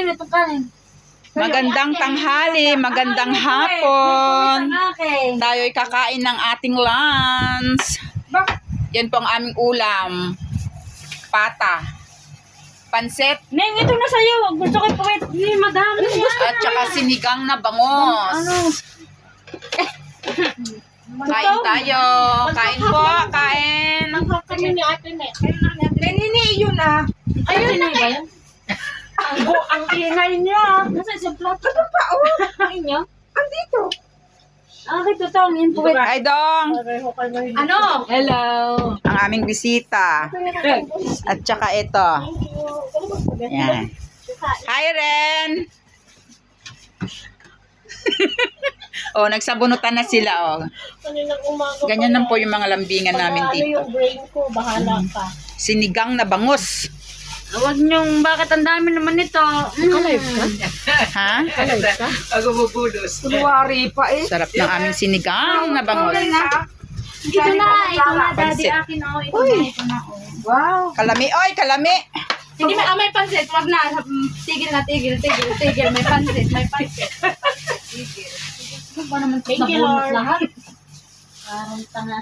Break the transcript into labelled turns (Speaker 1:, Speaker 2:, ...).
Speaker 1: na itong kanin.
Speaker 2: Magandang tanghali, magandang hapon. Tayo'y kakain ng ating lunch. Yan po ang aming ulam. Pata. Pansit.
Speaker 1: Neng, ito na sa'yo. Gusto ko puwet. Hindi, madami.
Speaker 2: At saka sinigang na bangos. Kain tayo. Kain po, kain.
Speaker 1: Kami ni Ate Nek. Nini, yun ah. Ayun na kayo. Ang ingay niya. Nasa isang plato. Ito pa, oh. Ang inyo? Andito. Ito to, ang inpuwet.
Speaker 2: Hi, Dong.
Speaker 1: Ano? Hello.
Speaker 2: Ang aming bisita. At saka ito. Yan. Hi, Ren. Oh, nagsabunutan na sila, oh. Ganyan lang po yung mga lambingan namin dito.
Speaker 1: Yung brain ko, bahala ka.
Speaker 2: Sinigang na bangus.
Speaker 1: Huwag niyong, bakit ang dami naman nito? Kalive ka?
Speaker 2: Ha?
Speaker 1: Kalive ka?
Speaker 3: Ako mabudos.
Speaker 1: Kunwari pa eh.
Speaker 2: Sarap ng aming sinigang na bangus.
Speaker 1: Ito na, daddy, akin ako. Ito na, oh. Wow.
Speaker 2: Kalami, oy, kalami.
Speaker 1: Hindi, may pansit. Wag na. Tigil na, tigil. May pansit, Tigil. Ano ba naman? Thank you, Lord. Lahat. Parang tanga.